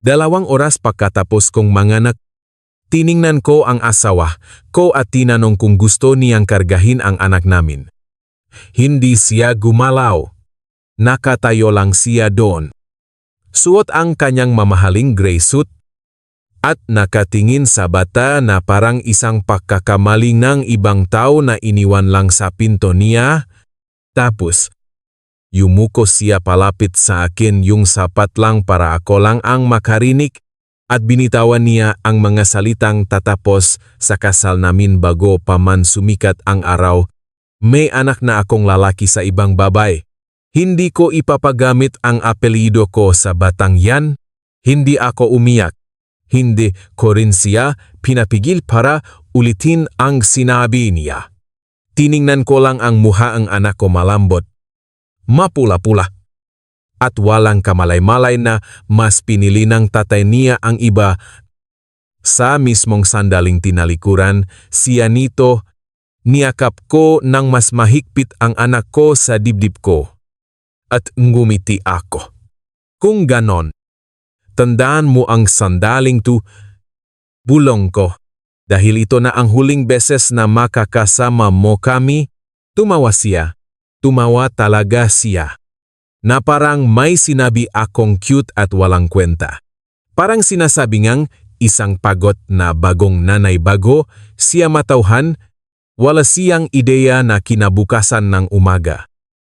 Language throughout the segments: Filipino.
2 oras pagkatapos kong manganak, tiningnan ko ang asawa ko at tinanong kung gusto niyang kargahin ang anak namin. Hindi siya gumalaw. Nakatayo lang siya doon. Suot ang kanyang mamahaling gray suit at nakatingin sa bata na parang isang pagkakamali ng ibang tao na iniwan lang sa pinto niya. Tapos, yumuko siya palapit sa akin yung sapat lang para ako lang ang makarinig at binitawan niya ang mga salitang tatapos sa kasal namin bago pa man sumikat ang araw. May anak na akong lalaki sa ibang babae. Hindi ko ipapagamit ang apelyido ko sa batang yan. Hindi ako umiyak. Hindi ko rin siya pinapigil para ulitin ang sinabi niya. Tiningnan ko lang ang mukha ang anak ko malambot. Mapula-pula. At walang kamalay-malay na mas pinili ng tatay niya ang iba. Sa mismong sandaling tinalikuran, siya nito, niyakap ko ng mas mahigpit ang anak ko sa dibdib ko. At ngumiti ako. Kung ganon, tandaan mo ang sandaling tu, bulong ko. Dahil ito na ang huling beses na makakasama mo kami, tumawa siya. Tumawa talaga siya. Na parang may sinabi akong cute at walang kwenta. Parang sinasabi ngang isang pagod na bagong nanay bago, siya matauhan, wala siyang ideya na kinabukasan ng umaga.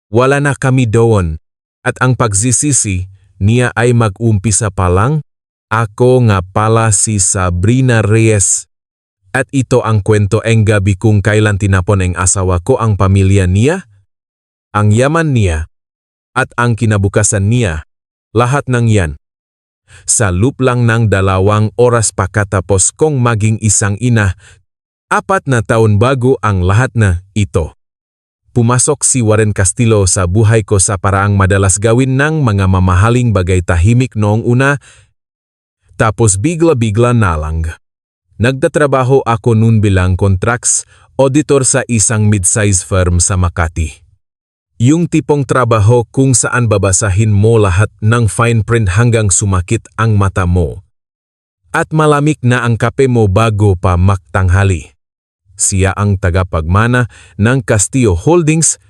Wala na kami doon, at ang pagsisisi niya ay mag-umpisa pa lang. Ako nga pala si Sabrina Reyes. At ito ang kwento ng gabi kung kailan tinapon ng asawa ko ang pamilya niya, ang yaman niya, at ang kinabukasan niya, lahat ng yan. Sa loop lang ng 2 oras pagkatapos kong maging isang ina, 4 na taon bago ang lahat na ito. Pumasok si Warren Castillo sa buhay ko sa paraang madalas gawin ng mga mamahaling bagay tahimik noong una, tapos bigla-bigla na lang. Nagtatrabaho ako noon bilang contracts auditor sa isang mid-size firm sa Makati. Yung tipong trabaho kung saan babasahin mo lahat ng fine print hanggang sumakit ang mata mo. At malamig na ang kape mo bago pa magtanghali. Siya ang tagapagmana ng Castillo Holdings,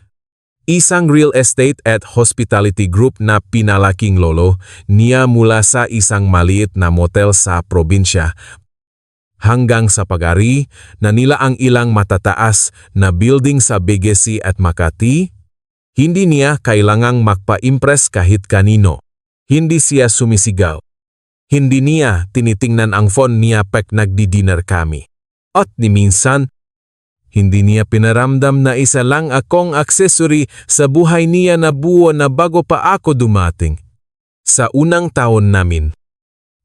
isang real estate at hospitality group na pinalaking lolo niya mula sa isang maliit na motel sa probinsya hanggang sa pag-ari na nila ang ilang matataas na building sa BGC at Makati. Hindi niya kailangang magpa-impress kahit kanino. Hindi siya sumisigaw. Hindi niya tinitingnan ang phone niya pag nagdi-dinner kami. At ni minsan, hindi niya pinaramdam na isa lang akong accessory sa buhay niya na buo na bago pa ako dumating. Sa unang taon namin,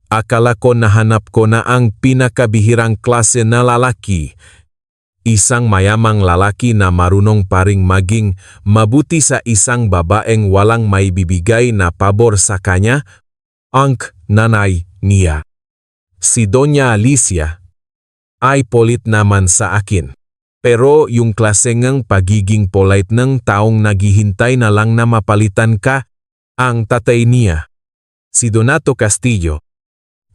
akala ko nahanap ko na ang pinakabihirang klase na lalaki. Isang mayamang lalaki na marunong pa ring maging mabuti sa isang babaeng walang may bibigay na pabor sa kanya, ang nanay niya. Si Doña Alicia ay polit naman sa akin. Pero yung klase ngang pagiging polite ng taong naghihintay na lang na mapalitan ka, ang tatay niya, si Donato Castillo.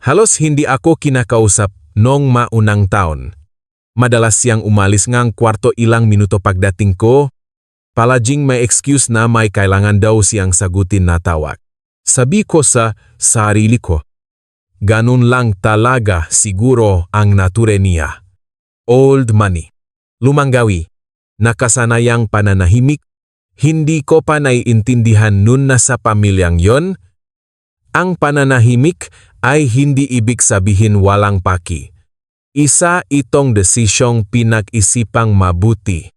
Halos hindi ako kinakausap noong maunang taon. Madalas siyang umalis ngang kwarto ilang minuto pagdating ko, palaging may excuse na may kailangan daw siyang sagutin na tawag. Sabi ko sa sarili ko, ganun lang talaga siguro ang nature niya. Old money. Lumanggawi, nakasanayang pananahimik, hindi ko pa naiintindihan nun na sa pamilyang yon. Ang pananahimik ay hindi ibig sabihin walang paki. Isa itong desisyong pinag-isipang mabuti.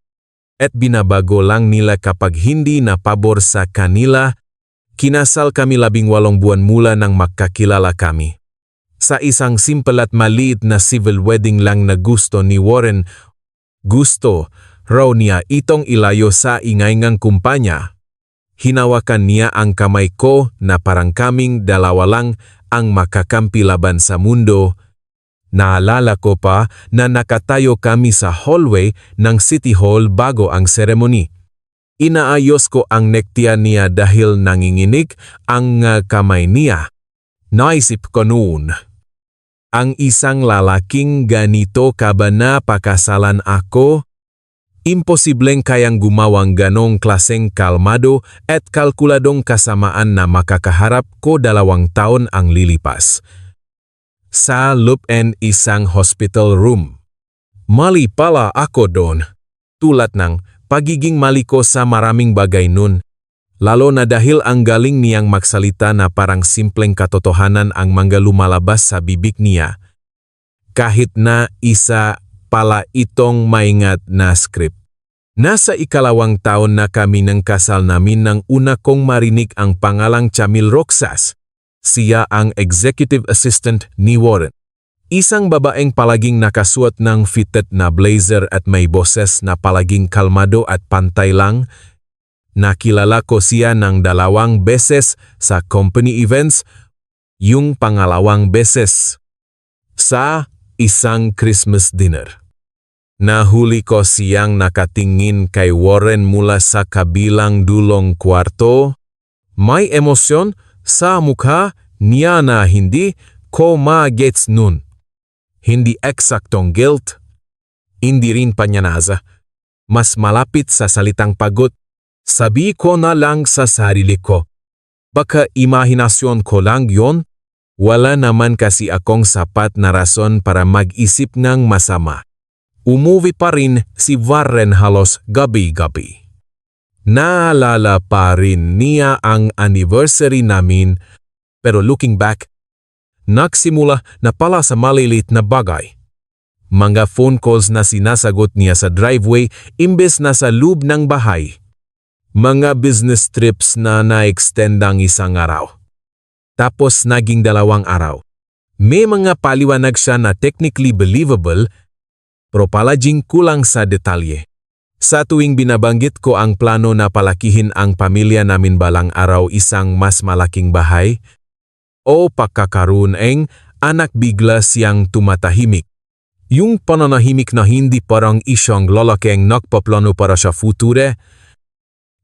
At binabago lang nila kapag hindi na pabor sa kanila. Kinasal kami 18 buwan mula nang magkakilala kami. Sa isang simple at maliit na civil wedding lang na gusto ni Warren. Gusto raw niya itong ilayo sa ingay ngang kumpanya. Hinawakan niya ang kamay ko na parang kaming dalawa lang ang makakampi laban sa mundo. Naalala ko pa na nakatayo kami sa hallway ng City Hall bago ang seremony. Inaayos ko ang necktie niya dahil nanginginig ang kamay niya. Naisip ko noon, ang isang lalaking ganito ka ba na pakasalan ako? Imposibleng kayang gumawang ganong klaseng kalmado at kalkuladong kasamaan na makakaharap ko 2 taon ang lilipas. Sa loob-in isang hospital room. Mali pala ako doon. Tulad ng pagiging mali ko sa maraming bagay nun. Lalo na dahil ang galing niyang magsalita na parang simpleng katotohanan ang mga lumalabas sa bibig niya. Kahit na isa pala itong maingat na script. Nasa 2 taon na kami ng kasal namin nang una kong marinig ang pangalang Chamil Roxas. Siya ang executive assistant ni Warren. Isang babaeng palaging nakasuot ng fitted na blazer at may boses na palaging kalmado at pantay lang. Nakilala ko siya ng 2 beses sa company events, yung pangalawang beses sa isang Christmas dinner. Nahuli ko siyang nakatingin kay Warren mula sa kabilang dulong kwarto. May emosyon sa mukha niya na hindi ko ma-gets nun. Hindi eksaktong guilt, hindi rin panyanasa. Mas malapit sa salitang pagod. Sabi ko na lang sa sarili ko, baka imahinasyon ko lang yon? Wala naman kasi akong sapat na rason para mag-isip ng masama. Umuwi pa rin si Warren halos gabi-gabi. Naalala pa rin niya ang anniversary namin, pero looking back, nagsimula na pala sa malilit na bagay. Mga phone calls na sinasagot niya sa driveway imbes na sa loob ng bahay. Mga business trips na na-extend ang 1 araw. Tapos naging 2 araw. May mga paliwanag siya na technically believable, pero palaging kulang sa detalye. Sa tuwing binabanggit ko ang plano na palakihin ang pamilya namin balang araw isang mas malaking bahay, o pagkakaroon ng anak bigla siyang tumatahimik. Yung pananahimik na hindi parang isang lalaking nagpaplano para sa future,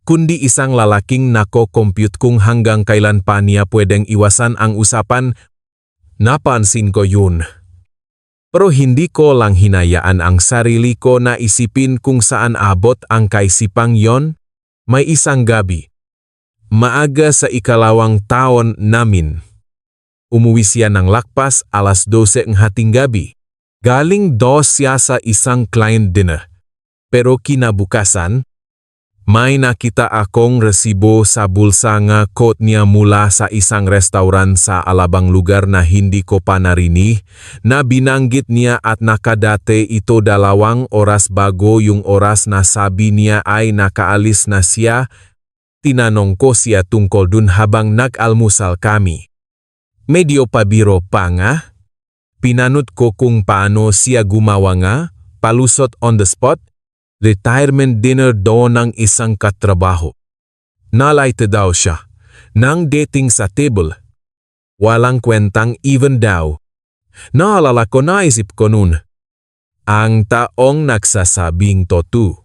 kundi isang lalaking nako-compute kung hanggang kailan pa niya pwedeng iwasan ang usapan. Napansin ko yun. Pero hindi ko lang hinayaan ang sarili ko na isipin kung saan abot ang kaisipang yon. May isang gabi. Maaga sa 2 taon namin. Umuwi siya ng lakpas 12:00 ng hating gabi. Galing siya sa isang client dinner. Pero kinabukasan, may nakita akong resibo sa bulsa nga quote niya mula sa isang restaurant sa alabang lugar na hindi ko pa narinig, na binanggit niya at nakadate ito 2 oras bago yung oras na sabi niya ay nakaalis na siya. Tinanong ko siya tungkol dun habang nag-almusal kami. Medyo pabiro pa nga. Pinanot ko kung paano siya gumawa nga, palusot on the spot. Retirement dinner doon ng isang katrabaho. Nalaite daw siya. Nang dating sa table. Walang kwentang even daw. Naalala ko, naisip ko nun. Ang taong nagsasabing totoo.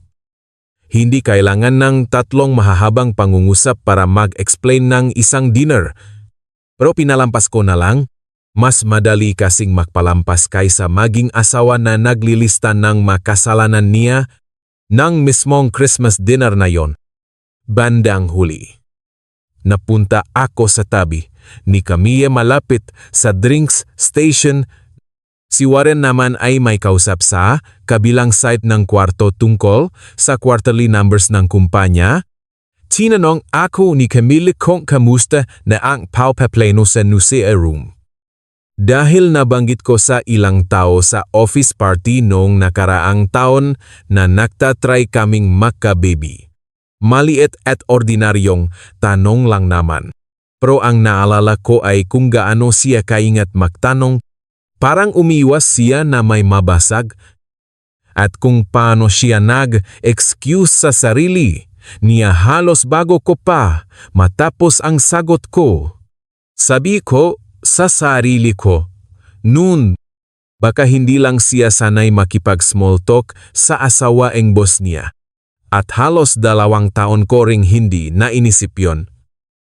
Hindi kailangan ng 3 mahahabang pangungusap para mag-explain ng isang dinner. Pero pinalampas ko na lang. Mas madali kasing magpalampas kaysa maging asawa na naglilista ng makasalanan niya ng mismong Christmas dinner na yon. Bandang huli. Napunta ako sa tabi ni Camille malapit sa drinks station. Si Warren naman ay may kausap sa kabilang side ng kwarto tungkol sa quarterly numbers ng kumpanya. Tinanong ako ni Camille kung kamusta na ang paupaplano sa Nusea room. Dahil nabanggit ko sa ilang tao sa office party noong nakaraang taon na nagtatry kaming makababy. Maliit at ordinaryong tanong lang naman. Pero ang naalala ko ay kung gaano siya kaingat magtanong, parang umiwas siya na may mabasag, at kung paano siya nag-excuse sa sarili niya halos bago ko pa matapos ang sagot ko. Sabi ko sa sarili ko, noon, baka hindi lang siya sanay makipag-small talk sa asawaing boss niya. At halos 2 taon ko ring hindi na inisip yon.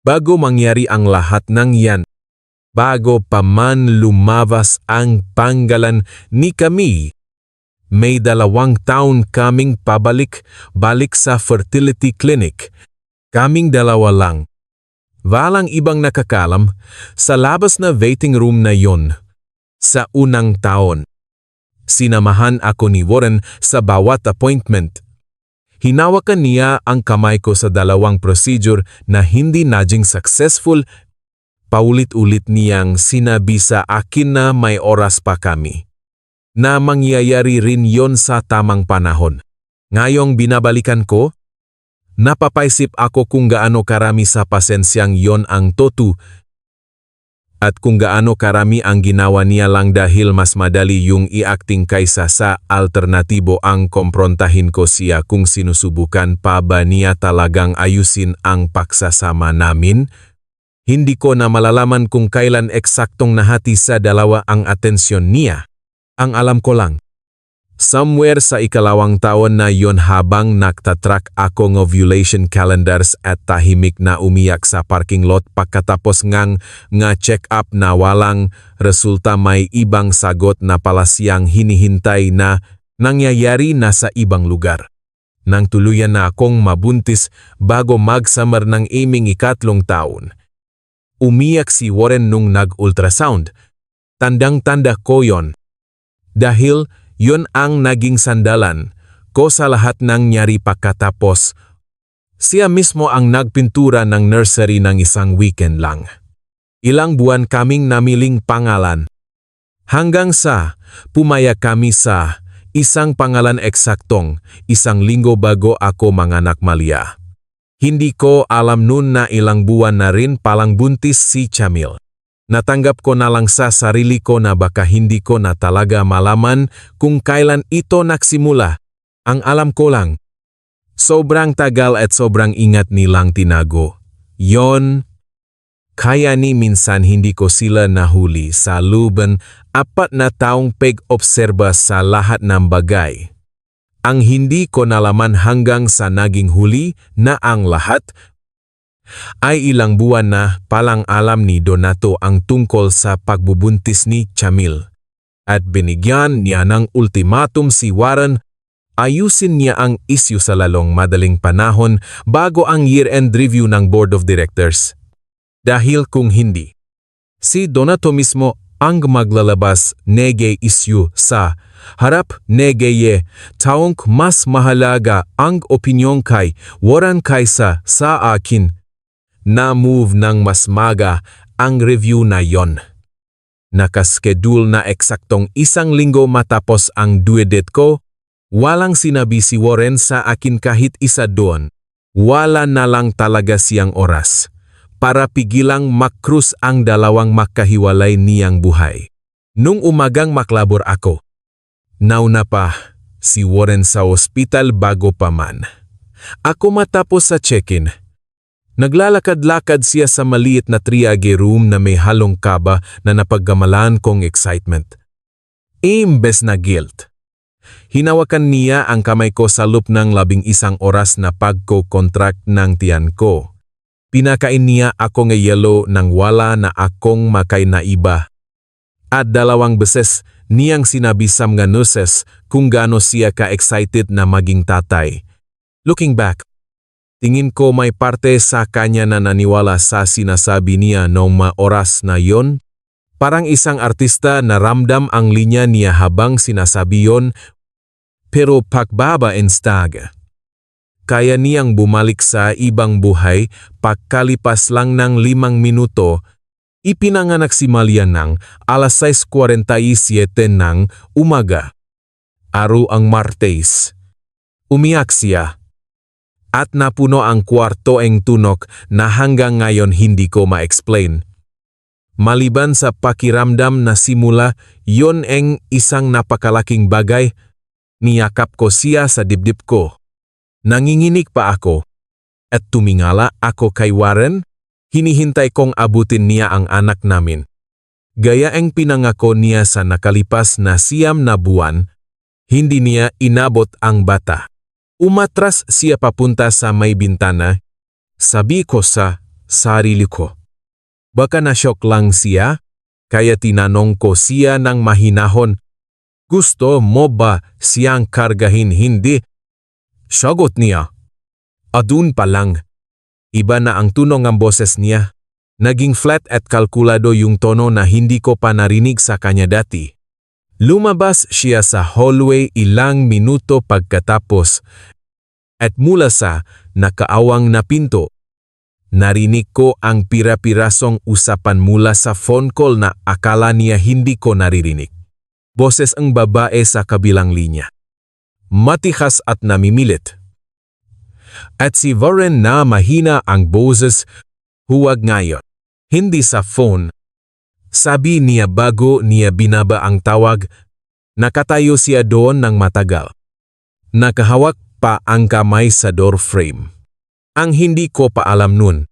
Bago mangyari ang lahat ng yan. Bago pa man lumabas ang panggalan ni kami, may 2 taon kaming pabalik-balik sa fertility clinic. Kaming dalawa lang. Walang ibang nakakalam sa labas na waiting room na yon. Sa unang taon, sinamahan ako ni Warren sa bawat appointment. Hinawakan niya ang kamay ko sa 2 procedure na hindi naging successful. Paulit-ulit niyang sinabi sa akin na may oras pa kami, na mangyayari rin yon sa tamang panahon. Ngayong binabalikan ko, napapaisip ako kung gaano karami sa pasensyang yon ang totoo at kung gaano karami ang ginawa niya lang dahil mas madali yung i-acting kaysa sa alternatibo ang komprontahin ko siya kung sinusubukan pa ba niya talagang ayusin ang pagsasama namin. Hindi ko na malalaman kung kailan eksaktong nahati sa 2 ang atensyon niya. Ang alam ko lang, somewhere sa 2 taon na yon habang nagtatrack ako ng ovulation calendars at tahimik na umiyak sa parking lot pagkatapos nga check up na walang resulta, may ibang sagot na pala siyang hinihintay na nangyayari na sa ibang lugar. Nang tuluyan na akong mabuntis bago mag-summer ng aming 3 taon. Umiyak si Warren nung nag-ultrasound. Tandang-tanda ko yon. Dahil yon ang naging sandalan ko sa lahat ng nangyari pagkatapos. Siya mismo ang nagpintura ng nursery ng 1 weekend lang. Ilang buwan kaming namiling pangalan. Hanggang sa pumaya kami sa isang pangalan eksaktong 1 linggo bago ako manganak, Malia. Hindi ko alam noon na ilang buwan na rin palang buntis si Chamil. Natanggap ko na lang sa sarili ko na baka hindi ko na talaga malaman kung kailan ito nagsimula. Ang alam ko lang, sobrang tagal at sobrang ingat nilang tinago. Yon, kaya ni minsan hindi ko sila nahuli sa looban 4 na taong pag-obserba sa lahat ng bagay. Ang hindi ko nalaman hanggang sa naging huli na ang lahat ay ilang buwan na palang alam ni Donato ang tungkol sa pagbubuntis ni Chamil. At binigyan niya ng ultimatum si Warren, ayusin niya ang isyu sa lalong madaling panahon bago ang year-end review ng Board of Directors. Dahil kung hindi, si Donato mismo ang maglalabas nege isyu sa harap negeye taong mas mahalaga ang opinyon kay Warren kaysa sa akin. Na-move ng mas maga ang review na yon. Nakaschedule na eksaktong 1 linggo matapos ang due date ko. Walang sinabi si Warren sa akin kahit isa doon. Wala na lang talaga siyang oras para pigilang makrus ang 2 magkahiwalay niyang buhay. Nung umagang maklabor ako, nauna pa si Warren sa ospital bago pa man ako matapos sa check-in. Naglalakad-lakad siya sa maliit na triage room na may halong kaba na napaggamalan kong excitement. Imbes na guilt. Hinawakan niya ang kamay ko sa loob ng 11 oras na pagko-contract ng tiyan ko. Pinakain niya ako ng yelo nang wala na akong makay na iba. At 2 beses niyang sinabi sa mga nurses kung gaano siya ka-excited na maging tatay. Looking back, tingin ko may parte sa kanya na naniwala sa sinasabi niya noong mga oras na yon. Parang isang artista na ramdam ang linya niya habang sinasabi yon, pero pagbaba instag. Kaya niyang bumalik sa ibang buhay pagkalipas lang ng 5 minuto. Ipinanganak si Malia ng 6:47 ng umaga. Araw ang Martes. Umiyak siya. At napuno ang kwarto ang tunok na hanggang ngayon hindi ko ma-explain. Maliban sa pakiramdam na simula yon ang isang napakalaking bagay, niyakap ko siya sa dibdib ko. Nanginginig pa ako. At tumingala ako kay Warren, hinihintay kong abutin niya ang anak namin. Gaya ang pinangako niya sa nakalipas na 9 na buwan, hindi niya inabot ang bata. Umatras siya papunta sa may bintana. Sabi ko sa sarili ko, Baka na-shock lang siya, kaya tinanong ko siya ng mahinahon, gusto mo ba siyang kargahin? Hindi. Sagot niya. Adun pa lang. Iba na ang tunog ng boses niya. Naging flat at kalkulado yung tono na hindi ko pa narinig sa kanya dati. Lumabas siya sa hallway ilang minuto pagkatapos at mula sa nakaawang na pinto, narinig ko ang pira-pirasong usapan mula sa phone call na akala niya hindi ko naririnig. Boses ang babae sa kabilang linya. Matikas at namimilit. At si Warren na mahina ang boses, huwag ngayon. Hindi sa phone. Sabi niya bago niya binaba ang tawag, nakatayo siya doon ng matagal. Nakahawak pa ang kamay sa door frame. Ang hindi ko pa alam nun.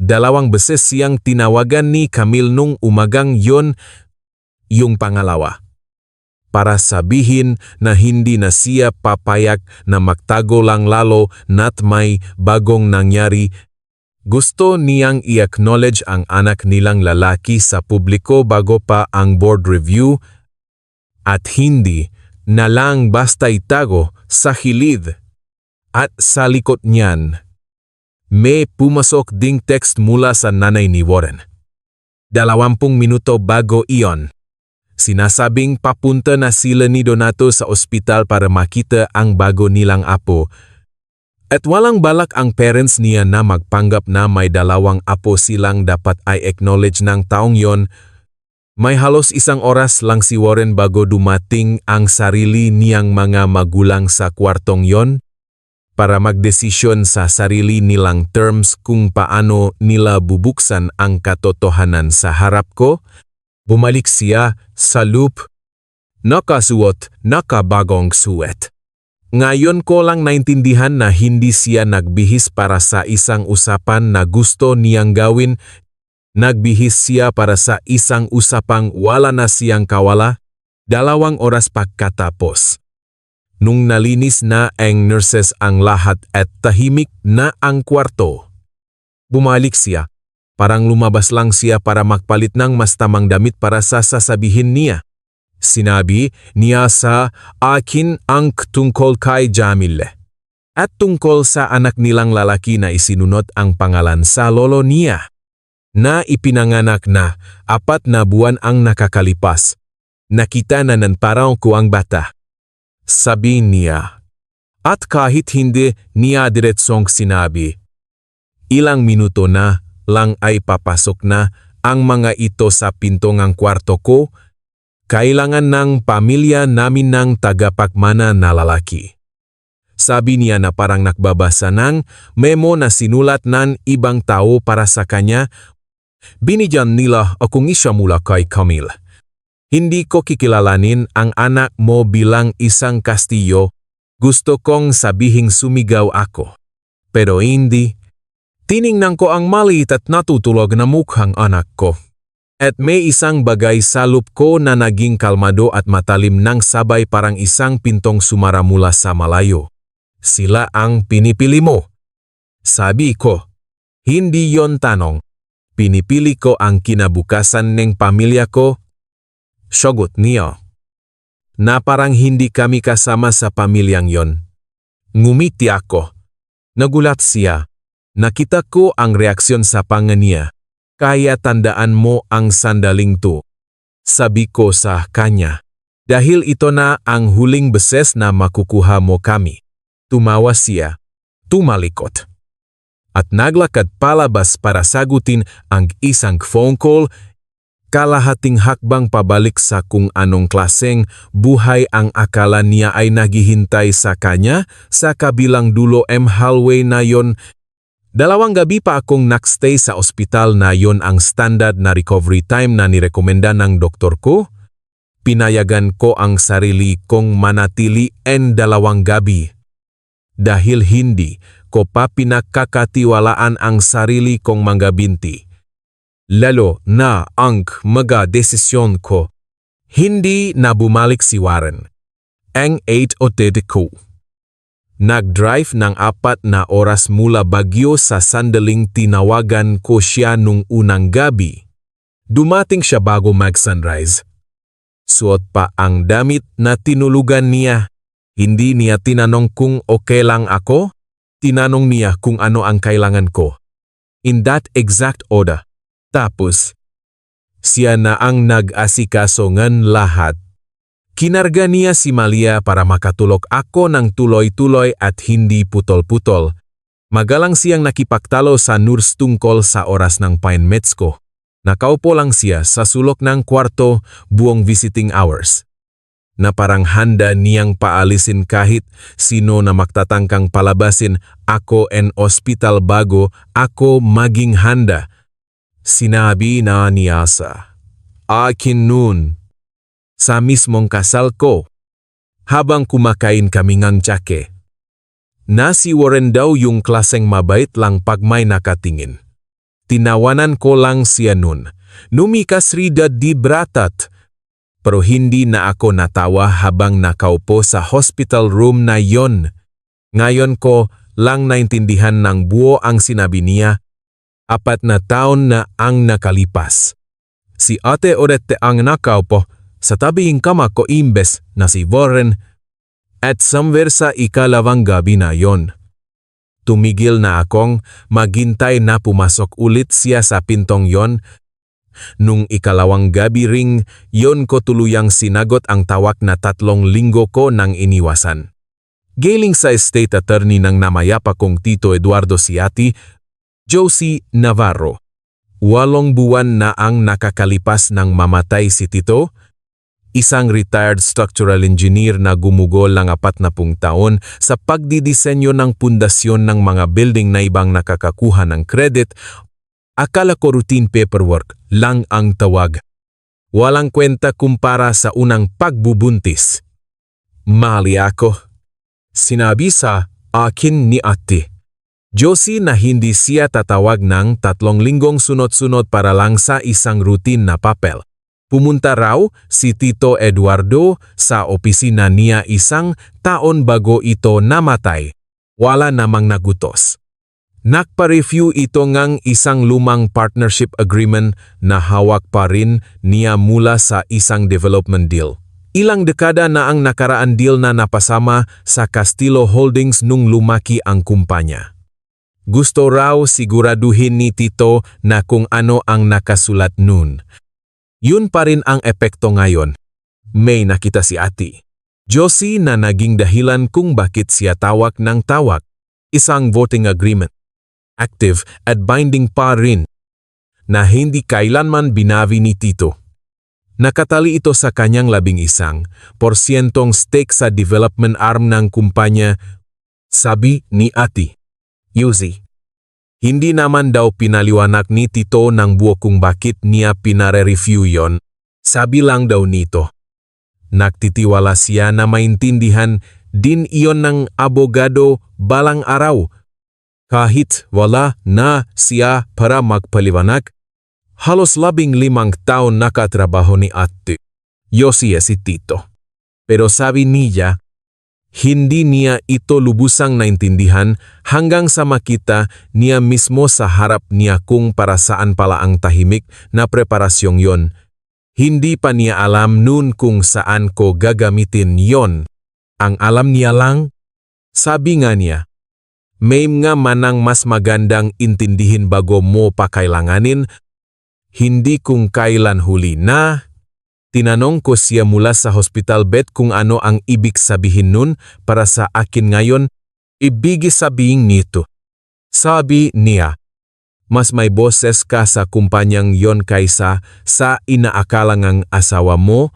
2 beses siyang tinawagan ni Camille nung umagang yon, yung pangalawa. Para sabihin na hindi na siya papayag na magtago lang lalo na't may bagong nangyari. Gusto niyang i-acknowledge ang anak nilang lalaki sa publiko bago pa ang board review at hindi na lang basta itago sa hilid. At sa likod niyan, may pumasok ding text mula sa nanay ni Warren. 20 minuto bago iyon. Sinasabing papunta na sila ni Donato sa ospital para makita ang bago nilang apo. At walang balak ang parents niya na magpanggap na may 2 apo silang dapat i-acknowledge ng taong yon. May halos 1 oras lang si Warren bago dumating ang sarili niyang mga magulang sa kwartong yon para magdesisyon sa sarili nilang terms kung paano nila bubuksan ang katotohanan sa harap ko. Bumalik siya sa loop. Nakasuot, nakabagong suwet. Ngayon ko lang naintindihan na hindi siya nagbihis para sa isang usapan na gusto niyang gawin. Nagbihis siya para sa isang usapang wala na siyang kawala. 2 oras pagkatapos. Nung nalinis na ang nurses ang lahat at tahimik na ang kwarto, bumalik siya. Parang lumabas lang siya para magpalit ng mas tamang damit para sa sasabihin niya. Sinabi niya sa akin ang tungkol kay Jamil at tungkol sa anak nilang lalaki na isinunod ang pangalan sa lolo niya na ipinanganak na 4 na buwan ang nakakalipas. Nakita na ng parang ko ang bata. Sabi niya. At kahit hindi niya diretsong sinabi, ilang minuto na lang ay papasok na ang mga ito sa pinto ng kwarto ko. Kailangan ng pamilya namin ng tagapagmana na lalaki. Sabi niya na parang nagbabasa ng memo na sinulat ng ibang tao para sa kanya. Binigyan nila akong isa mula kay Camille. Hindi ko kikilalanin ang anak mo bilang isang Castillo. Gusto kong sabihing sumigaw ako. Pero hindi. Tiningnan ko ang maliit at natutulog na mukhang anak ko. At may isang bagay sa loob ko na naging kalmado at matalim ng sabay parang isang pintong sumara mula sa malayo. Sila ang pinipili mo. Sabi ko. Hindi yon tanong. Pinipili ko ang kinabukasan ng pamilya ko. Sagot niya. Na parang hindi kami kasama sa pamilyang yon. Ngumiti ako. Nagulat siya. Nakita ko ang reaksyon sa panga niya. Kaya tandaan mo ang sandaling to. Sabi ko sa kanya. Dahil ito na ang huling beses na makukuha mo kami. Tumawa siya. Tumalikot. At naglakad palabas para sagutin ang isang phone call. Kalahating hakbang pabalik sa kung anong klaseng buhay ang akala niya ay naghihintay sa kanya sa kabilang dulo hallway na yon. 2 gabi pa akong nagstay sa ospital na yon ang standard na recovery time na nirekomenda ng doktor ko. Pinayagan ko ang sarili kong manatili en 2 gabi. Dahil hindi ko pa pinakakatiwalaan ang sarili kong mga binti. Lalo na ang mga desisyon ko. Hindi na bumalik si Warren. Ang 8 o ko. Nag-drive ng 4 na oras mula Baguio sa sandaling tinawagan ko siya nung unang gabi. Dumating siya bago mag-sunrise. Suot pa ang damit na tinulugan niya. Hindi niya tinanong kung okay lang ako. Tinanong niya kung ano ang kailangan ko. In that exact order. Tapos, siya na ang nag-asikaso ngan lahat. Kinarga niya si Malia para makatulog ako ng tuloy-tuloy at hindi putol-putol. Magalang siyang nakipagtalo sa nurse tungkol sa oras ng pain meds ko. Nakaupo lang siya sa sulok ng kwarto buong visiting hours. Na parang handa niyang paalisin kahit sino na magtatangkang palabasin ako en ospital bago ako maging handa. Sinabi na niya sa akin noon sa mismong kasal ko habang kumakain kami ng tsake. Na si Warren daw yung klaseng mabait lang pag may nakatingin. Tinawanan ko lang siya nun. Numikas rida di bratat. Pero hindi na ako natawa habang nakaupo sa hospital room na yon. Ngayon ko lang naintindihan ng buo ang sinabi niya. 4 na taon na ang nakalipas. Si Ate Odette ang nakaupo sa tabing kama ko imbes na si Warren. At somewhere sa ikalawang gabi na yon. Tumigil na akong maghintay na pumasok ulit siya sa pintong yon. Nung ikalawang gabi ring yon ko tuluyang sinagot ang tawag na 3 linggo ko nang iniwasan. Galing sa estate attorney ng namayapa kong Tito Eduardo Siati, Josie Navarro. 8 buwan na ang nakakalipas nang mamatay si Tito. Isang retired structural engineer na gumugol ng 40 taon sa pagdidisenyo ng pundasyon ng mga building na ibang nakakakuha ng credit. Akala ko routine paperwork lang ang tawag. Walang kwenta kumpara sa unang pagbubuntis. Mali ako. Sinabi sa akin ni Ate Josie na hindi siya tatawag ng 3 linggong sunod-sunod para lang sa isang routine na papel. Pumunta raw si Tito Eduardo sa opisina niya 1 taon bago ito namatay. Wala namang nagutos. Nakpa-review ito ngang isang lumang partnership agreement na hawak pa rin niya mula sa isang development deal. Ilang dekada na ang nakaraan deal na napasama sa Castillo Holdings nung lumaki ang kumpanya. Gusto raw siguraduhin ni Tito na kung ano ang nakasulat nun. Yun pa rin ang epekto ngayon. May nakita si Ate Josie na naging dahilan kung bakit siya tawag ng tawag. Isang voting agreement. Active at binding pa rin. Na hindi kailanman binawi ni Tito. Nakatali ito sa kanyang 11% stake sa development arm ng kumpanya. Sabi ni Ate Josie. Hindi naman daw pinaliwanag ni Tito ng buo kung bakit niya pinare-review yon. Sabi lang daw nito. Nagtitiwala siya na maintindihan din iyon ng abogado balang araw. Kahit wala na siya para magpaliwanag. Halos 15 taon nakatrabaho ni Ate Josie si Tito. Pero sabi niya, hindi niya ito lubusang naintindihan hanggang sa makita niya mismo sa harap niya kung para saan pala ang tahimik na preparasyong yon. Hindi pa niya alam noon kung saan ko gagamitin yon. Ang alam niya lang, sabi nga niya, may nga manang mas magandang intindihin bago mo pa kailanganin, hindi kung kailan huli na. Tinanong ko siya mula sa hospital bed kung ano ang ibig sabihin nun para sa akin ngayon. Ibig sabihin nito. Sabi niya, mas may boses ka sa kumpanyang yon kaysa sa inaakalangang asawa mo.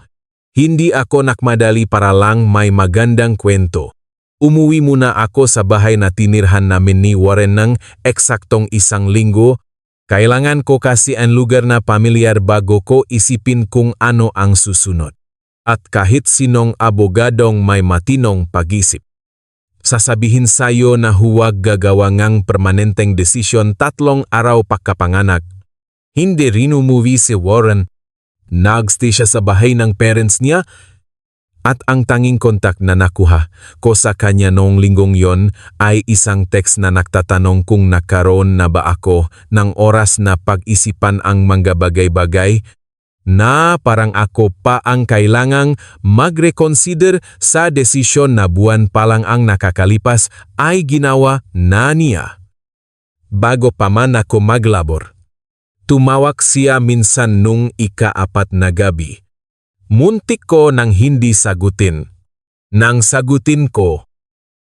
Hindi ako nakmadali para lang may magandang kwento. Umuwi muna ako sa bahay na tinirhan namin ni Warren ng eksaktong 1 linggo. Kailangan ko kasi ang lugar na pamilyar bago ko isipin kung ano ang susunod. At kahit sinong abogadong may matinong pag-isip. Sasabihin sa'yo na huwag gagawa ngang permanenteng desisyon 3 araw pagkapanganak. Hindi rin umuwi si Warren. Nagstay siya sa bahay ng parents niya. At ang tanging kontak na nakuha ko sa kanya noong linggong yon ay isang text na nagtatanong kung nagkaroon na ba ako ng oras na pag-isipan ang mga bagay-bagay na parang ako pa ang kailangang mag-reconsider sa desisyon na buwan pa lang ang nakakalipas ay ginawa na niya. Bago pa man ako maglabor. Tumawag siya minsan nung ika-4 na gabi. Muntik ko nang hindi sagutin. Nang sagutin ko,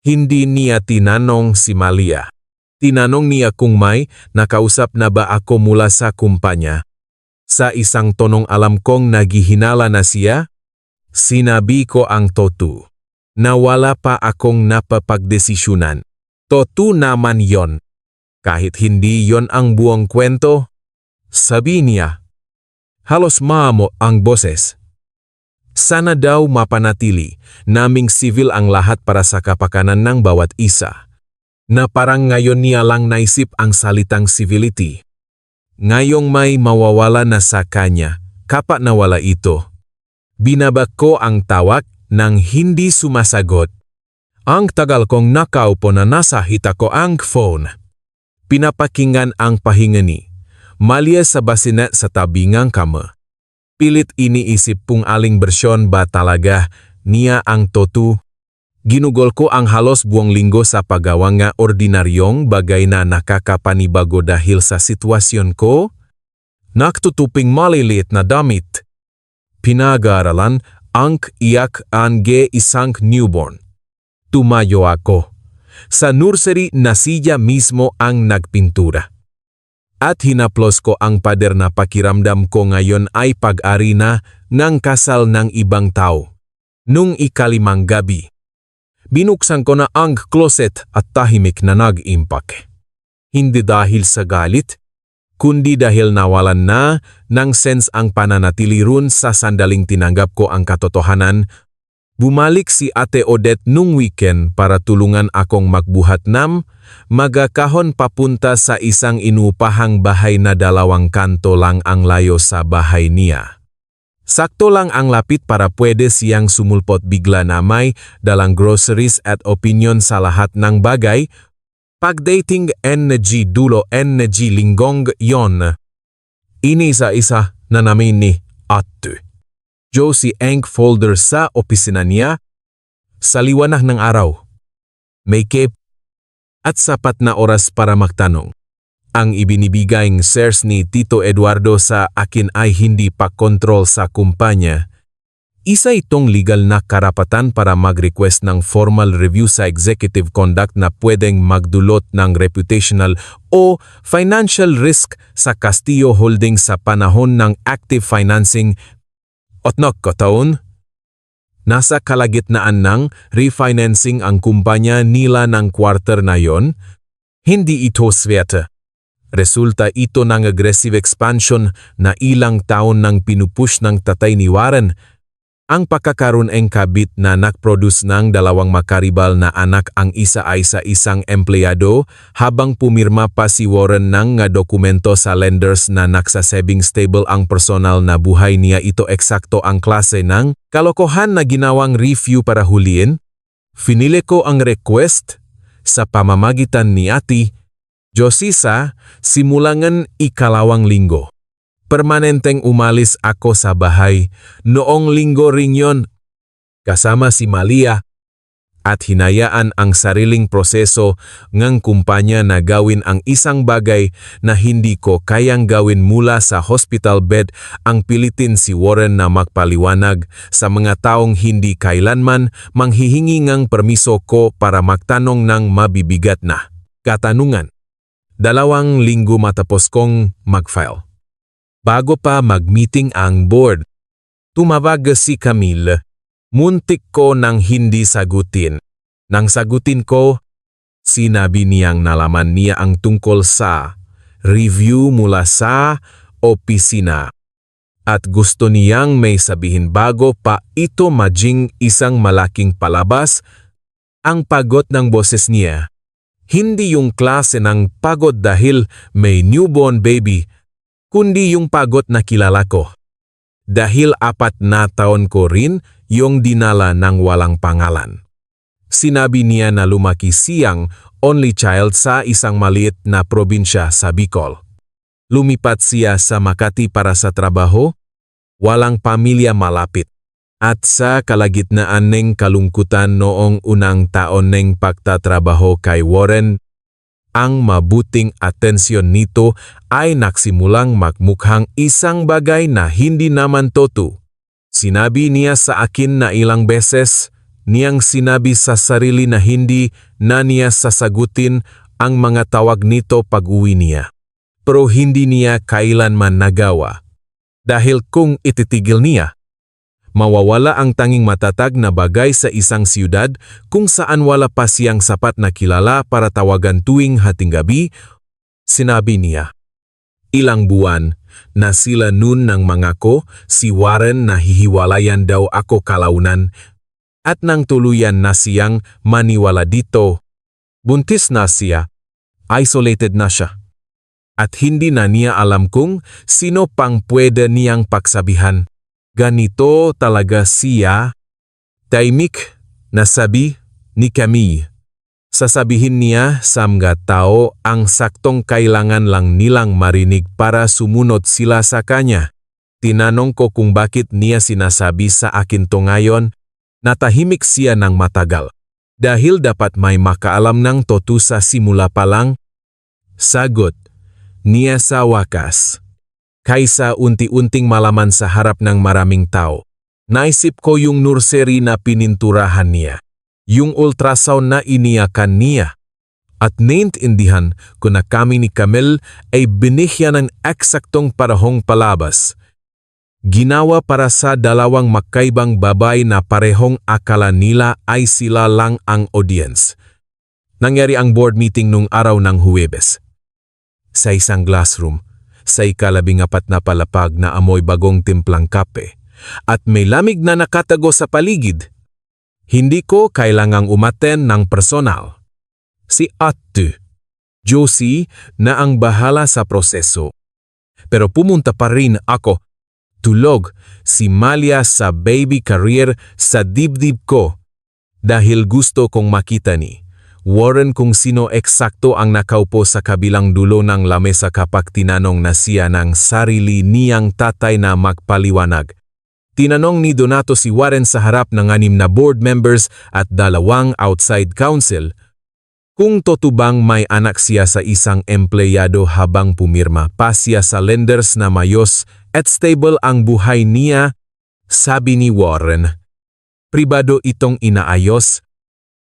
hindi niya tinanong si Malia. Tinanong niya kung may nakausap na ba ako mula sa kumpanya. Sa isang tonong alam kong naghihinala na siya, sinabi ko ang totoo. Na wala pa akong napapagdesisyunan. Totoo naman yon. Kahit hindi yon ang buong kwento, sabi niya. Halos maamo ang boses. Sana daw mapanatili naming civil ang lahat para sa kapakanan ng bawat isa. Na parang ngayon niya lang naisip ang salitang civility. Ngayong may mawawala na sa kanya, kapag nawala ito. Binabak ko ang tawag nang hindi sumasagot. Ang tagal kong nakaupo na nasa hita ko ang phone. Pinapakinggan ang pahinga ni Malia sa basinet sa tabingang kama. Pilit iniisip kung aling bersyon ba talaga niya ang totoo. Ginugol ko ang halos buong linggo sa paggawa nga ordinaryong bagay na nakakapanibago dahil sa sitwasyon ko. Naktutuping maliliit na damit. Pinag-aaralan ang iyak ang isang newborn. Tumayo ako. Sa nursery na siya mismo ang nagpintura. At hinaplos ko ang pader na pakiramdam ko ngayon ay pag-ari na ng kasal ng ibang tao. Nung ika-5 gabi, binuksan ko na ang closet at tahimik na nag-impact. Hindi dahil sa galit, kundi dahil nawalan na ng sense ang pananatili ron sa sandaling tinanggap ko ang katotohanan. Bumalik si Ate Odette nung weekend para tulungan akong magbuhat ng magakahon papunta sa isang inupahang bahay na 2 kanto lang ang layo sa bahay niya. Sakto lang ang lapit para pwede siyang sumulpot bigla na may dalang groceries at opinion sa lahat ng bagay. Pagdating energy dulo energy linggong yon. Inisa-isa na namin ni Ate Josie ang folder sa opisina niya sa liwanag ng araw. May cape at sapat na oras para magtanong. Ang ibinibigayng shares ni Tito Eduardo sa akin ay hindi pa kontrol sa kumpanya. Isa itong legal na karapatan para mag-request ng formal review sa executive conduct na pwedeng magdulot ng reputational o financial risk sa Castillo Holdings sa panahon ng active financing. Otnok kataon, nasa kalagitnaan ng refinancing ang kumpanya nila ng quarter na yon, hindi ito swerte. Resulta ito ng aggressive expansion na ilang taon nang pinupush ng tatay ni Warren. Ang pagkakaroon ang kabit na nagproduce ng 2 makaribal na anak ang isa ay sa isang empleyado habang pumirma pa si Warren ng dokumento sa lenders na nagsasabing stable ang personal na buhay niya. Ito eksakto ang klase ng kalokohan na ginawang review para huliin. Finili ko ang request sa pamamagitan ni Ate Josie sa simulangan 2 linggo. Permanenteng umalis ako sa bahay noong linggo rin yon kasama si Malia at hinayaan ang sariling proseso ng kumpanya na gawin ang isang bagay na hindi ko kayang gawin mula sa hospital bed. Ang pilitin si Warren na magpaliwanag sa mga taong hindi kailanman manghihingi ng permiso ko para magtanong ng mabibigat na katanungan. 2 linggo matapos kong mag-file. Bago pa mag-meeting ang board, tumawag si Camille. Muntik ko nang hindi sagutin. Nang sagutin ko, sinabi niyang nalaman niya ang tungkol sa review mula sa opisina. At gusto niyang may sabihin bago pa ito maging isang malaking palabas. Ang pagod ng boses niya. Hindi yung klase ng pagod dahil may newborn baby, kundi yung pagod na kilala ko. dahil 4 na taon ko rin yung dinala ng walang pangalan. Sinabi niya na lumaki siyang only child sa isang maliit na probinsya sa Bicol. Lumipat siya sa Makati para sa trabaho, walang pamilya malapit. At sa kalagitnaan ng kalungkutan noong unang taon ng pagtatrabaho kay Warren, ang mabuting atensyon nito ay nagsimulang magmukhang isang bagay na hindi naman totoo. Sinabi niya sa akin na ilang beses niyang sinabi sa sarili na hindi na niya sasagutin ang mga tawag nito pag-uwi niya. Pero hindi niya kailanman nagawa. Dahil kung ititigil niya, mawawala ang tanging matatag na bagay sa isang siyudad kung saan wala pa siyang sapat na kilala para tawagan tuwing hating gabi, sinabi niya. Ilang buwan na sila noon nang mangako si Warren na hihiwalayan daw ako kalaunan at nang tuluyan na siyang maniwala dito. Buntis na siya, isolated na siya. At hindi na niya alam kung sino pang pwede niyang pagsabihan. Ganito talaga siya. Tahimik na sabi ni Camille. Sasabihin niya sa mga tao ang saktong kailangan lang nilang marinig para sumunod sila sa kanya. Tinanong ko kung bakit niya sinasabi sa akin to ngayon. Natahimik siya ng matagal. Dahil dapat may makaalam ng totoo sa simula pa lang. Sagot niya sa wakas. Kaysa unti-unting malaman sa harap ng maraming tao. Naisip ko yung nursery na pininturahan niya. Yung ultrasound na iniyakan niya. At naintindihan ko na kami ni Camille ay binihya ng eksaktong parahong palabas. Ginawa para sa dalawang magkaibang babae na parehong akala nila ay sila lang ang audience. Nangyari ang board meeting nung araw ng Huwebes. Sa isang classroom, sa ika-14 na palapag na amoy bagong timplang kape, at may lamig na nakatago sa paligid. Hindi ko kailangang umaten ng personal. Si Ate Josie na ang bahala sa proseso. Pero pumunta pa rin ako. Tulog si Malia sa baby career sa dibdib ko dahil gusto kong makita ni Warren kung sino eksakto ang nakaupo sa kabilang dulo ng lamesa kapag tinanong na siya ng sarili niyang tatay na magpaliwanag. Tinanong ni Donato si Warren sa harap ng 6 na board members at 2 outside counsel kung totoo bang may anak siya sa isang empleyado habang pumirma pa siya sa lenders na mayos at stable ang buhay niya, sabi ni Warren. Pribado itong inaayos.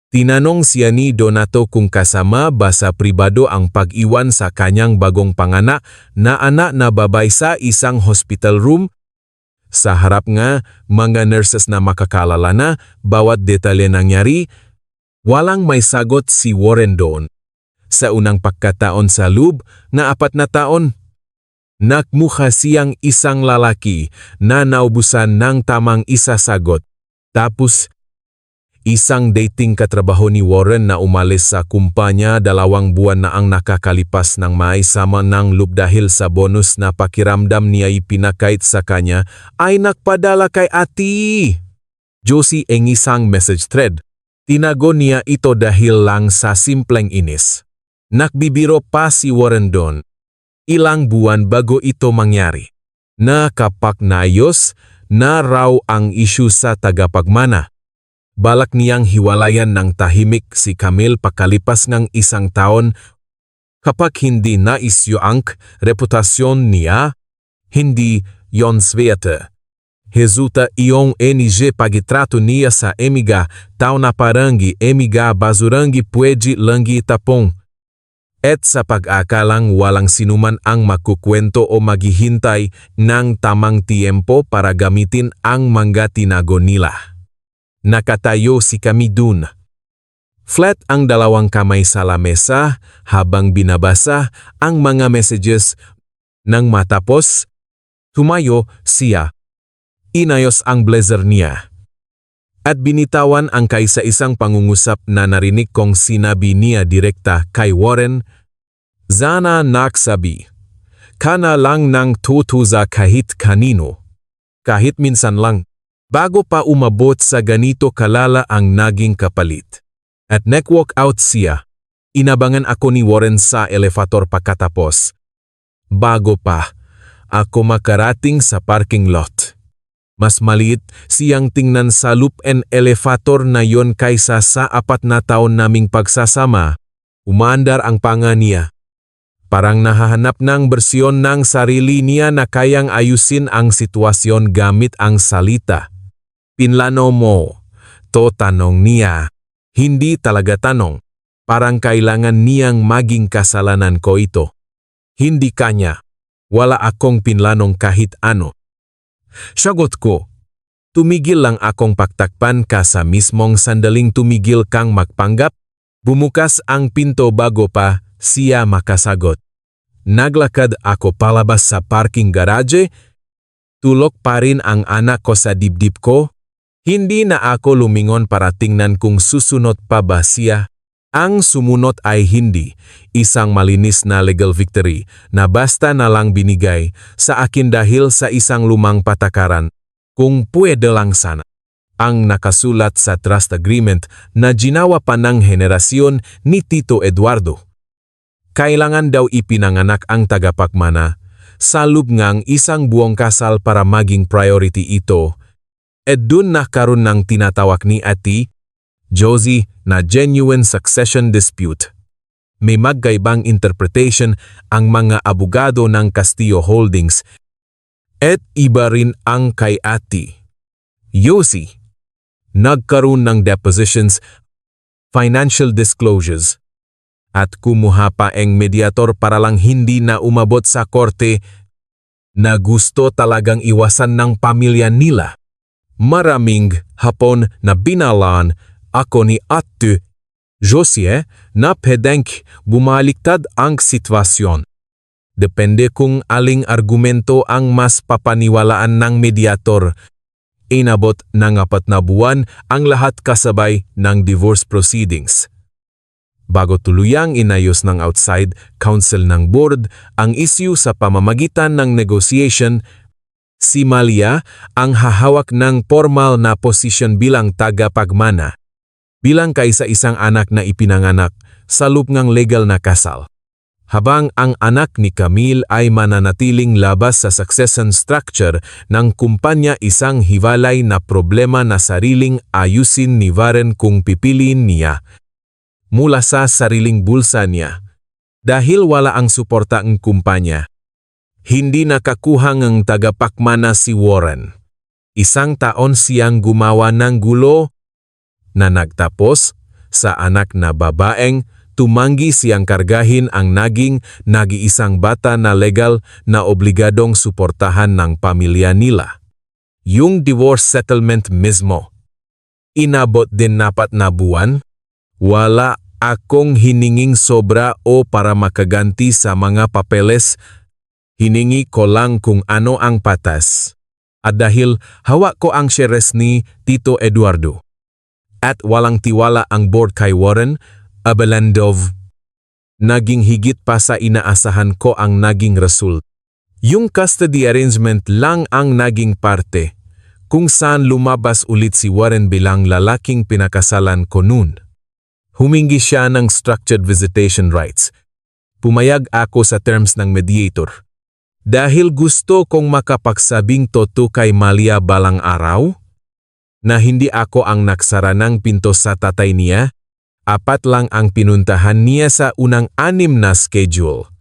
Tinanong siya ni Donato kung kasama ba sa pribado ang pag-iwan sa kanyang bagong panganak na anak na babae sa isang hospital room. Sa harap nga, mga nurses na makakalala na bawat detalye nangyari, walang may sagot si Warren doon. Sa unang pagkataon sa loob na 4 na taon, nakmukha siyang isang lalaki na naubusan ng tamang isasagot. Tapos, isang dating katrabaho ni Warren na umalis sa kumpanya 2 buwan na ang nakakalipas ng maisama ng loob dahil sa bonus na pakiramdam niya ipinakait sa kanya ay nakpadala kay Ate Josie ang isang message thread. Tinago niya ito dahil lang sa simpleng inis. Nakbibiro pa si Warren doon. Ilang buwan bago ito mangyari. Nakapagnaayos na raw ang isyu sa tagapagmana. Balak niyang hiwalayan ng tahimik si Camille pakalipas ng 1 taon. Kapag hindi naisyo ang reputasyon niya, hindi yon swerte. Resulta iyong NG pagitrato niya sa emiga tao na parangi emiga bazurangi pwede langi tapong. At sa pag-akalang walang sinuman ang makukwento o maghihintay ng tamang tiempo para gamitin ang mga tinago nila. Nakatayo si Camille dun. Flat ang 2 kamay sa lamesa habang binabasa ang mga messages. Nang matapos, tumayo siya. Inayos ang blazer niya. At binitawan ang kaisa-isang pangungusap na narinig kong sinabi niya direkta kay Warren. Sana naksabi ka na lang ng tutuza kahit kanino. Kahit minsan lang, bago pa umabot sa ganito kalala ang naging kapalit. At nag-walk out siya. Inabangan ako ni Warren sa elevator pagkatapos. Bago pa ako makarating sa parking lot. Mas maliit siyang tingnan sa loop-and elevator na yon kaysa sa 4 na taon naming pagsasama. Umaandar ang panga niya. Parang nahahanap ng bersyon ng sarili niya na kayang ayusin ang sitwasyon gamit ang salita. Pinlano mo? To tanong niya. Hindi talaga tanong. Parang kailangan niyang maging kasalanan ko ito. Hindi kanya. Wala akong pinlanong kahit ano. Sagot ko. Tumigil lang akong pagtakpan ka sa mismong sandaling tumigil kang magpanggap. Bumukas ang pinto bago pa siya makasagot. Naglakad ako palabas sa parking garage. Tulok pa rin ang anak ko sa dibdib ko. Hindi na ako lumingon para tingnan kung susunod pa ba siya. Ang sumunod ay hindi. Isang malinis na legal victory na basta na lang binigay sa akin dahil sa isang lumang patakaran. Kung pwede lang sana. Ang nakasulat sa trust agreement na ginawa pa ng henerasyon ni Tito Eduardo. Kailangan daw ipinanganak ang tagapagmana sa lubngang isang buong kasal para maging priority ito. At dun nakaroon ng tinatawag ni Ate Josie na genuine succession dispute. May magkaibang interpretation ang mga abogado ng Castillo Holdings at iba rin ang kay Ate Josie. Nagkaroon ng depositions, financial disclosures, at kumuha pa ang mediator para lang hindi na umabot sa korte na gusto talagang iwasan ng pamilya nila. Maraming hapon na binalaan ako ni Ate Josie na pedeng bumaliktad ang sitwasyon. Depende kung aling argumento ang mas papaniwalaan ng mediator. Inabot ng 4 na buwan ang lahat kasabay ng divorce proceedings. Bago tuluyang inayos ng outside counsel ng board ang issue sa pamamagitan ng negotiation, si Malia ang hahawak ng formal na posisyon bilang tagapagmana. Bilang kaisa-isang anak na ipinanganak sa lubngang legal na kasal. Habang ang anak ni Camille ay mananatiling labas sa succession structure ng kumpanya, isang hiwalay na problema na sariling ayusin ni Warren kung pipiliin niya mula sa sariling bulsa niya. Dahil wala ang suporta ng kumpanya, hindi nakakuha ng tagapagmana si Warren. Isang taon siyang gumawa ng gulo na nagtapos sa anak na babaeng tumanggi siyang kargahin ang nag-iisang bata na legal na obligadong suportahan ng pamilya nila. Yung divorce settlement mismo. Inabot din 4 na buwan. Wala akong hininging sobra o para makaganti sa mga papeles. Hiningi ko lang kung ano ang patas. At dahil hawak ko ang shares ni Tito Eduardo. At walang tiwala ang board kay Warren Abelandov. Naging higit pa sa inaasahan ko ang naging result. Yung custody arrangement lang ang naging parte, kung saan lumabas ulit si Warren bilang lalaking pinakasalan ko noon. Humingi siya ng structured visitation rights. Pumayag ako sa terms ng mediator. Dahil gusto kong makapagsabing totoo kay Malia balang araw, na hindi ako ang nagsara ng pinto sa tatay niya, 4 lang ang pinuntahan niya sa unang 6 na schedule.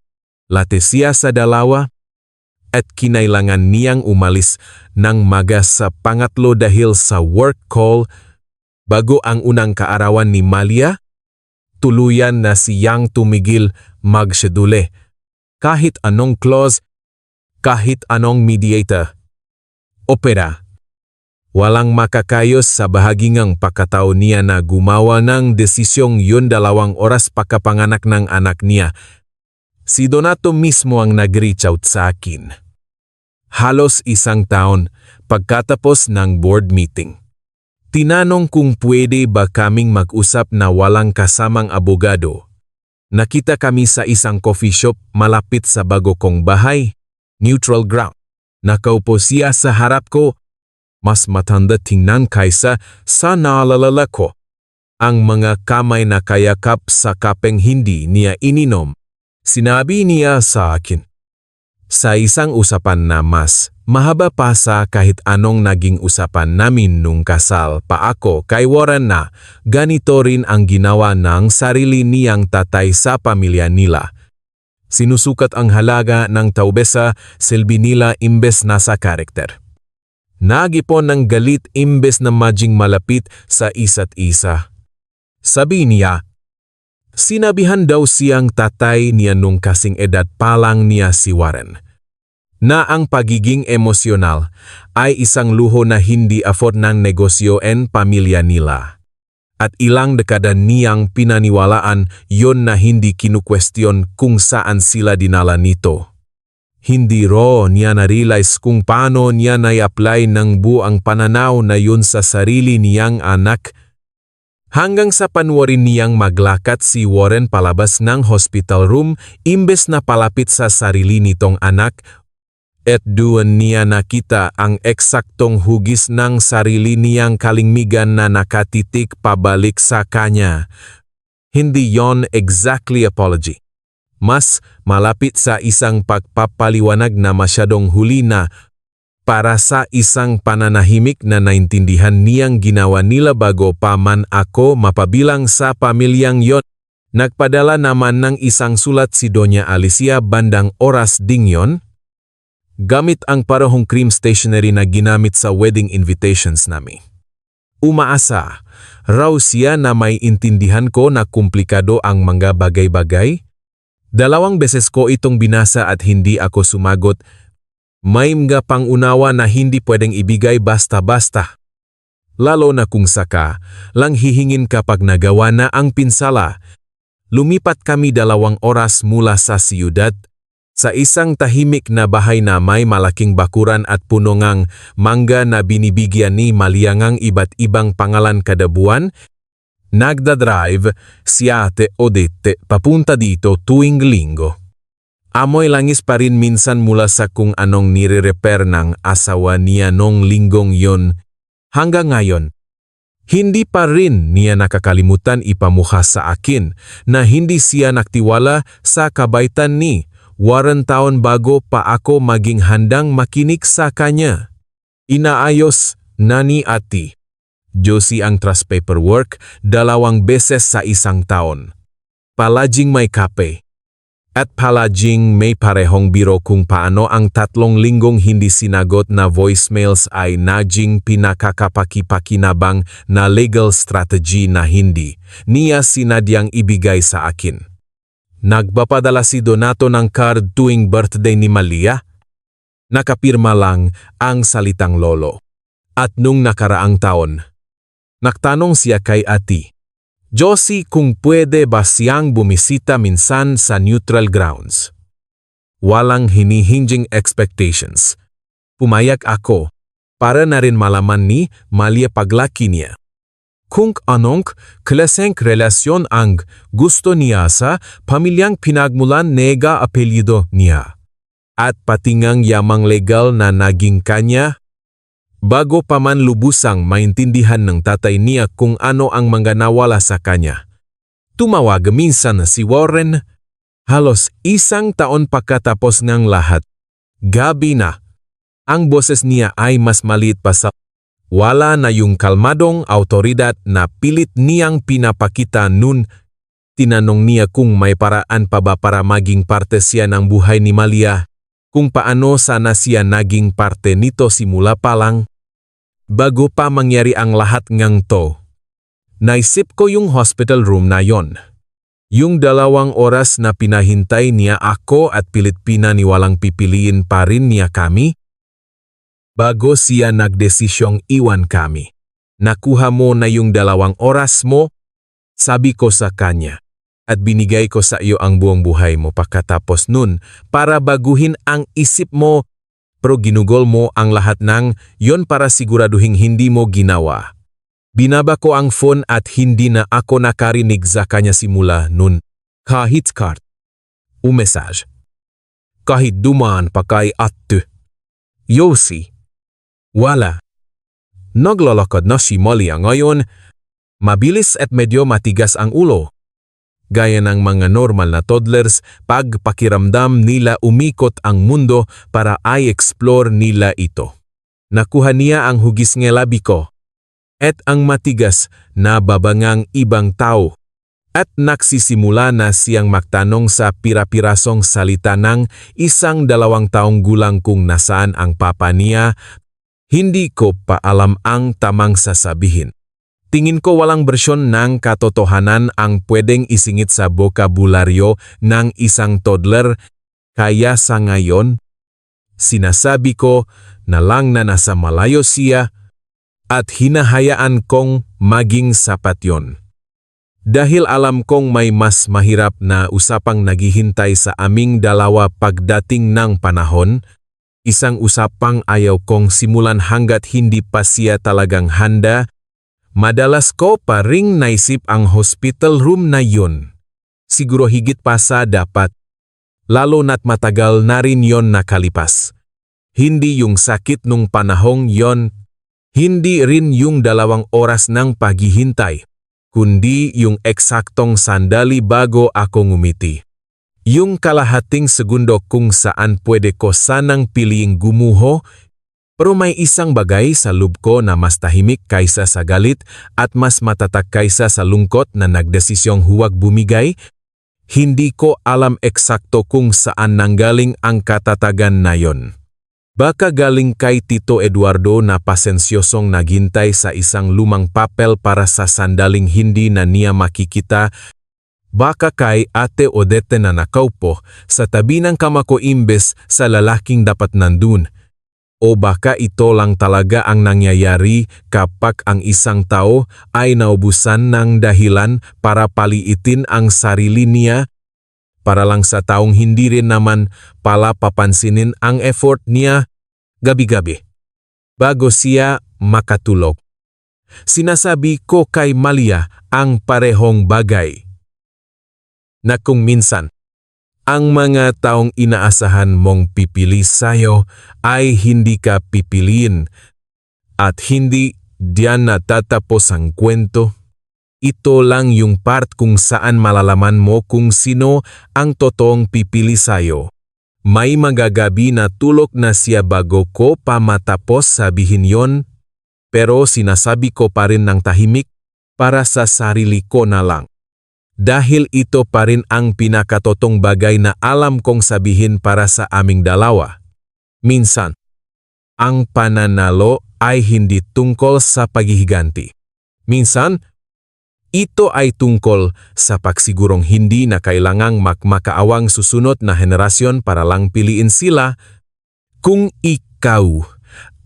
Late siya sa 2 at kinailangan niyang umalis ng maga sa pangatlo dahil sa work call. Bago ang unang kaarawan ni Malia, tuluyan na siyang tumigil magsedule. Kahit anong clause, kahit anong mediator. Opera. Walang makakayos sa bahagingang pagkatao niya na gumawa ng desisyong yun 2 oras pagkapanganak ng anak niya. Si Donato mismo ang nag-reach out sa akin. Halos 1 taon pagkatapos ng board meeting. Tinanong kung pwede ba kaming mag-usap na walang kasamang abogado. Nakita kami sa isang coffee shop malapit sa bago kong bahay, neutral ground. Nakaupo siya sa harap ko. Mas matanda tingnan kaysa sa naalala ko. Ang mga kamay na kayakap sa kapeng hindi niya ininom. Sinabi niya sa akin. Sa isang usapan na mas mahaba pa sa kahit anong naging usapan namin nung kasal pa ako kay Warren na ganito rin ang ginawa ng sarili niyang tatay sa pamilya nila. Sinusukat ang halaga ng taubesa silbi nila imbes na sa karakter. Nagipon ng galit imbes na maging malapit sa isa't isa. Sabi niya, sinabihan daw siyang tatay niya nung kasing edad pa lang niya si Warren, na ang pagiging emosyonal ay isang luho na hindi afford ng negosyo and pamilya nila. At ilang dekada niyang pinaniwalaan yon na hindi kinukwestiyon kung saan sila dinala nito. Hindi ro niya na-realize kung paano niya na-apply ng buang pananaw na yun sa sarili niyang anak. Hanggang sa panwarin niyang maglakat si Warren palabas ng hospital room imbes na palapit sa sarili nitong anak. At doon niya nakita ang eksaktong hugis ng sarili niyang kalingmigan na nakatitik pabalik sa kanya. Hindi yon exactly apology. Mas malapit sa isang pagpapaliwanag na masyadong huli na para sa isang pananahimik na naintindihan niyang ginawa nila bago pa man ako mapabilang sa pamilyang yon. Nagpadala naman ng isang sulat si Doña Alicia bandang oras ding yon, gamit ang parehong cream stationery na ginamit sa wedding invitations namin. Umaasa raw siya na may intindihan ko na komplikado ang mga bagay-bagay. 2 beses ko itong binasa at hindi ako sumagot. May mga pangunawa na hindi pwedeng ibigay basta-basta. Lalo na kung saka lang hihingin kapag nagawa na ang pinsala. Lumipat kami 2 oras mula sa siyudad, sa isang tahimik na bahay na may malaking bakuran at puno ngang mangga na binibigyan ni Maliangang iba't ibang pangalan kada buwan. Nagdadrive si Ate Odette papunta dito tuwing linggo. Amoy langis pa rin minsan mula sa kung anong nire-repair ng asawa niya nung linggong yon. Hanggang ngayon, hindi pa rin niya nakakalimutan ipamukha sa akin na hindi siya naktiwala sa kabaitan ni Warren taon bago pa ako maging handang makinig sa kanya. Inaayos na ni Ate Josie ang trust paperwork 2 beses sa isang taon. Palaging may kape. At palaging may parehong biro kung paano ang 3 linggong hindi sinagot na voicemails ay naging pinakakapaki-pakinabang na legal strategy na hindi niya sinadyang ibigay sa akin. Nagpapadala si Donato ng card tuwing birthday ni Malia. Nakapirma lang ang salitang lolo. At nung nakaraang taon, nagtanong siya kay Ate Josie kung pwede ba siyang bumisita minsan sa neutral grounds. Walang hinihinjing expectations. Pumayag ako para na rin malaman ni Malia paglaki niya kung anong klaseng relasyon ang gusto niya sa pamilyang pinagmulan nega apelyido niya. At pati ngang yamang legal na naging kanya. Bago pa man lubusang maintindihan ng tatay niya kung ano ang mga nawala sa kanya. Tumawag minsan si Warren, halos 1 taon pagkatapos ng lahat. Gabi na. Ang boses niya ay mas maliit pa sa wala na yung kalmadong autoridad na pilit niyang pinapakita nun. Tinanong niya kung may paraan pa ba para maging parte siya ng buhay ni Malia, kung paano sana siya naging parte nito simula pa lang. Bago pa mangyari ang lahat ngang to, naisip ko yung hospital room na yon. Yung 2 oras na pinahintay niya ako at pilit pinaniwalang pipiliin pa rin niya kami. Bago siya nagdesisyong iwan kami. Nakuha mo na yung 2 oras mo, sabi ko sa kanya. At binigay ko sa iyo ang buong buhay mo pagkatapos nun para baguhin ang isip mo. Pero ginugol mo ang lahat ng yon para siguraduhin hindi mo ginawa. Binaba ko ang phone at hindi na ako nakarinig sa kanya simula nun. Kahit card o message. Kahit dumaan pa kay Ate Yossi. Wala. Naglolokod na si Malia ngayon. Mabilis at medyo matigas ang ulo. Gaya ng mga normal na toddlers, pag pakiramdam nila umikot ang mundo para i-explore nila ito. Nakuha niya ang hugis ng labi ko. At ang matigas na babangang ibang tao. At nagsisimula na siyang magtanong sa pira-pirasong salita ng 1-2 taong gulang kung nasaan ang papa niya. Hindi ko pa alam ang tamang sasabihin. Tingin ko walang bersyon ng katotohanan ang pwedeng isingit sa bokabularyo ng isang toddler, kaya sa ngayon, sinasabi ko na lang na nasa malayo siya at hinahayaan kong maging sapat yon. Dahil alam kong may mas mahirap na usapang naghihintay sa aming dalawa pagdating ng panahon, isang usapang ayaw kong simulan hanggat hindi pa siya talagang handa. Madalas ko pa ring naisip ang hospital room na yun. Siguro higit pa sa dapat. Lalo na't matagal na rin yon nakalipas. Hindi yung sakit nung panahong yon. Hindi rin yung 2 oras ng paghihintay. Kundi yung eksaktong sandali bago ako ngumiti. Yung kalahating segundo kung saan pwede ko sanang piliing gumuho. Pero may isang bagay sa loob ko na mas tahimik kaysa sa galit at mas matatak kaysa sa lungkot na nagdesisyong huwag bumigay. Hindi ko alam eksakto kung saan nanggaling ang katatagan na yon. Baka galing kay Tito Eduardo na pasensyosong naghintay sa isang lumang papel para sa sandaling hindi na niya makikita. Baka kay Ate Odette na nakaupo sa tabi ng kama ko imbes sa lalaking dapat nandun. O baka ito lang talaga ang nangyayari kapag ang isang tao ay naubusan ng dahilan para paliitin ang sarili niya para lang sa taong hindi rin naman pala papansinin ang effort niya gabi-gabi bago siya makatulog. Sinasabi ko kay Malia ang parehong bagay na kung minsan ang mga taong inaasahan mong pipili sa'yo ay hindi ka pipiliin at hindi diyan natatapos ang kwento. Ito lang yung part kung saan malalaman mo kung sino ang totoong pipili sa'yo. May magagabi na tulog na siya bago ko pa matapos sabihin yon, pero sinasabi ko pa rin ng tahimik para sa sarili ko na lang. Dahil ito pa rin ang pinakatotong bagay na alam kong sabihin para sa aming dalawa. Minsan, ang pananalo ay hindi tungkol sa paghihiganti. Minsan, ito ay tungkol sa pagsigurong hindi na kailangang makakaawang susunod na henerasyon para lang piliin sila kung ikaw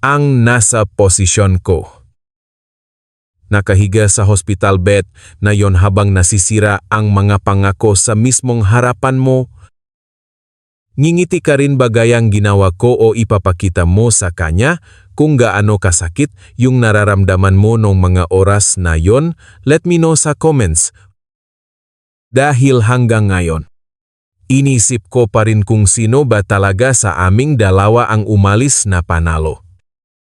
ang nasa posisyon ko. Nakahiga sa hospital bed na yon habang nasisira ang mga pangako sa mismong harapan mo. Ngingiti ka rin ba gayang ginawa ko o ipapakita mo sa kanya kung gaano kasakit yung nararamdaman mo nung mga oras na yon? Let me know sa comments. Dahil hanggang ngayon, inisip ko pa rin kung sino ba talaga sa aming dalawa ang umalis na panalo.